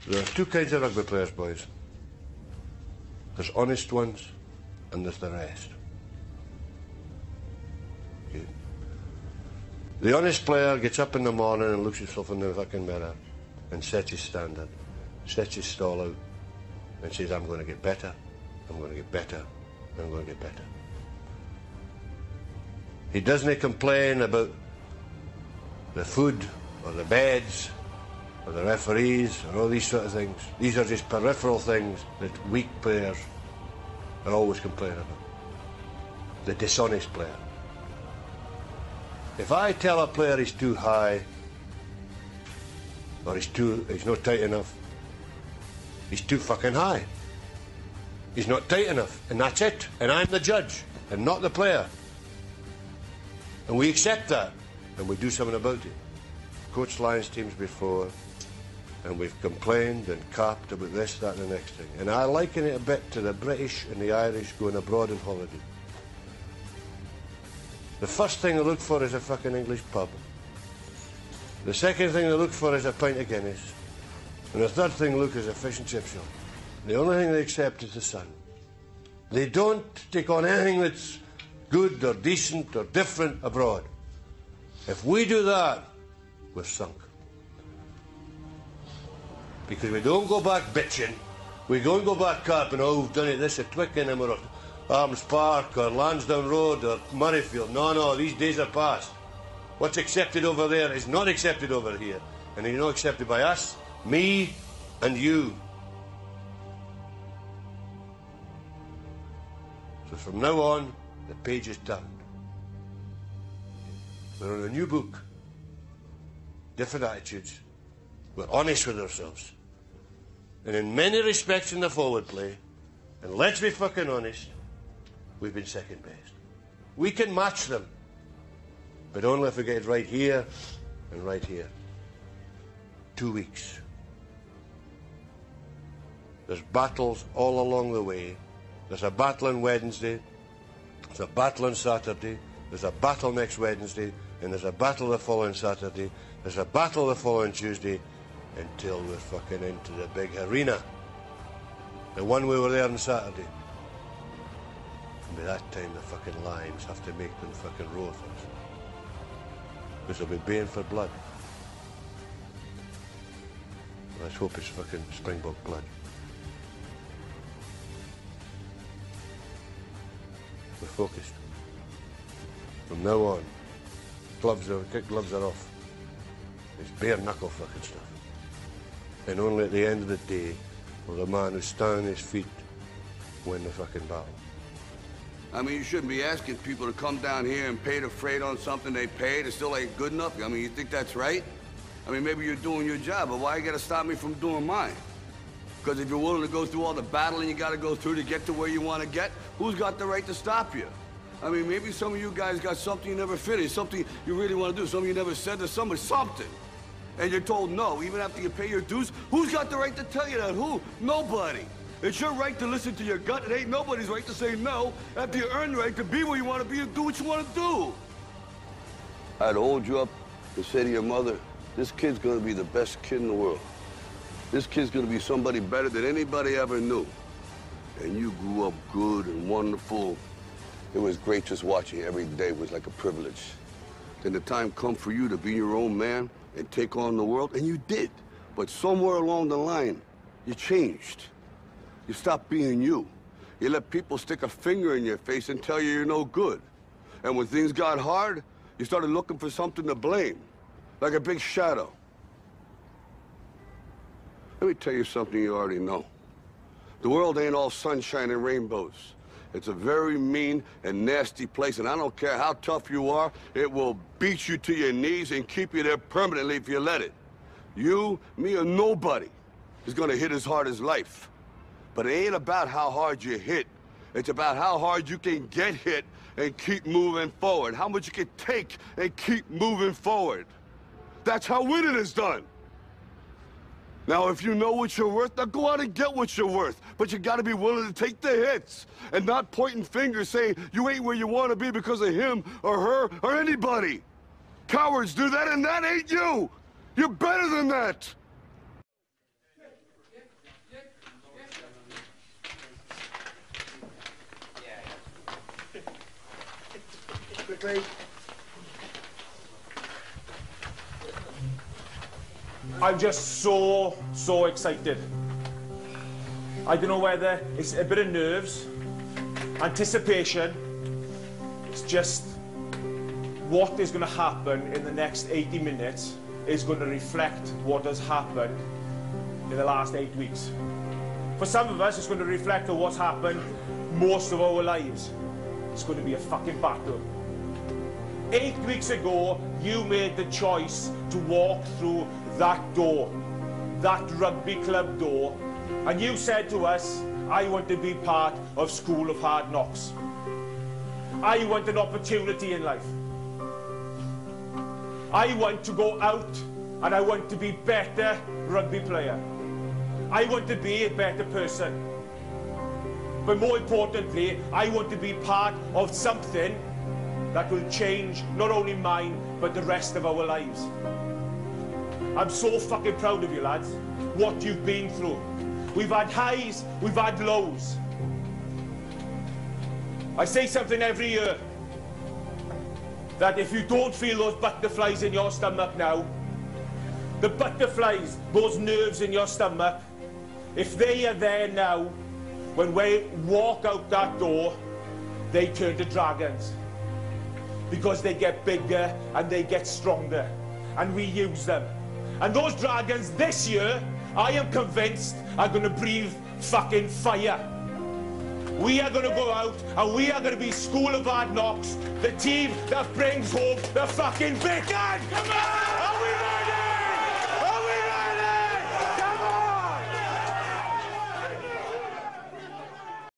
There are two kinds of rugby players, boys. There's honest ones, and there's the rest. Okay. The honest player gets up in the morning and looks himself in the fucking mirror and sets his standard, sets his stall out, and says, I'm going to get better, I'm going to get better, I'm going to get better. He doesn't complain about the food or the beds or the referees or all these sort of things. These are just peripheral things that weak players are always complaining about. The dishonest player. If I tell a player he's too high, or he's not tight enough, he's too fucking high. He's not tight enough, and that's it. And I'm the judge, and not the player. And we accept that, and we do something about it. Coached Lions teams before, and we've complained and carped about this, that, and the next thing. And I liken it a bit to the British and the Irish going abroad on holiday. The first thing they look for is a fucking English pub. The second thing they look for is a pint of Guinness. And the third thing they look is a fish and chip shop. The only thing they accept is the sun. They don't take on anything that's good or decent or different abroad. If we do that, we're sunk. Because we don't go back bitching, we don't go back carping, oh, we've done it this at Twickenham or Arms Park or Lansdowne Road or Murrayfield. No, these days are past. What's accepted over there is not accepted over here. And it's not accepted by us, me, and you. So from now on, the page is turned. We're on a new book. Different attitudes. We're honest with ourselves. And in many respects in the forward play, and let's be fucking honest, we've been second best. We can match them, but only if we get it right here and right here. 2 weeks. There's battles all along the way. There's a battle on Wednesday, there's a battle on Saturday, there's a battle next Wednesday, and there's a battle the following Saturday, there's a battle the following Tuesday, until we're fucking into the big arena. The one we were there on Saturday. And by that time the fucking Lions have to make them fucking roar for us. Because they'll be baying for blood. Let's hope it's fucking Springbok blood. We're focused. From now on, kid gloves are off. It's bare knuckle fucking stuff. And only at the end of the day will the man who's standing on his feet win the fucking battle. I mean, you shouldn't be asking people to come down here and pay the freight on something they paid. It still ain't good enough. I mean, you think that's right? I mean, maybe you're doing your job, but why you gotta stop me from doing mine? Because if you're willing to go through all the battling you gotta go through to get to where you want to get, who's got the right to stop you? I mean, maybe some of you guys got something you never finished, something you really want to do, something you never said to somebody, something. And you're told no, even after you pay your dues. Who's got the right to tell you that? Who? Nobody. It's your right to listen to your gut. It ain't nobody's right to say no after you earn the right to be where you want to be and do what you want to do. I'd hold you up and say to your mother, this kid's going to be the best kid in the world. This kid's going to be somebody better than anybody ever knew. And you grew up good and wonderful. It was great just watching you every day. It was like a privilege. Then the time come for you to be your own man and take on the world, and you did. But somewhere along the line, you changed. You stopped being you. You let people stick a finger in your face and tell you you're no good. And when things got hard, you started looking for something to blame, like a big shadow. Let me tell you something you already know. The world ain't all sunshine and rainbows. It's a very mean and nasty place, and I don't care how tough you are, it will beat you to your knees and keep you there permanently if you let it. You, me, or nobody is gonna hit as hard as life. But it ain't about how hard you hit. It's about how hard you can get hit and keep moving forward. How much you can take and keep moving forward. That's how winning is done. Now, if you know what you're worth, now go out and get what you're worth. But you gotta be willing to take the hits and not pointing fingers saying you ain't where you want to be because of him or her or anybody. Cowards do that, and that ain't you. You're better than that. Rugby. I'm just so excited. I don't know whether it's a bit of nerves, anticipation. It's just what is going to happen in the next 80 minutes is going to reflect what has happened in the last 8 weeks. For some of us, it's going to reflect on what's happened most of our lives. It's going to be a fucking battle. 8 weeks ago, you made the choice to walk through that door, that rugby club door, and you said to us, I want to be part of School of Hard Knocks. I want an opportunity in life. I want to go out and I want to be a better rugby player. I want to be a better person. But more importantly, I want to be part of something that will change not only mine, but the rest of our lives. I'm so fucking proud of you, lads, what you've been through. We've had highs, we've had lows. I say something every year, that if you don't feel those butterflies in your stomach now, the butterflies, those nerves in your stomach, if they are there now, when we walk out that door, they turn to dragons. Because they get bigger and they get stronger, and we use them. And those dragons this year, I am convinced, are going to breathe fucking fire. We are going to go out and we are going to be School of Hard Knocks, the team that brings home the fucking bacon. Come on! Are we ready?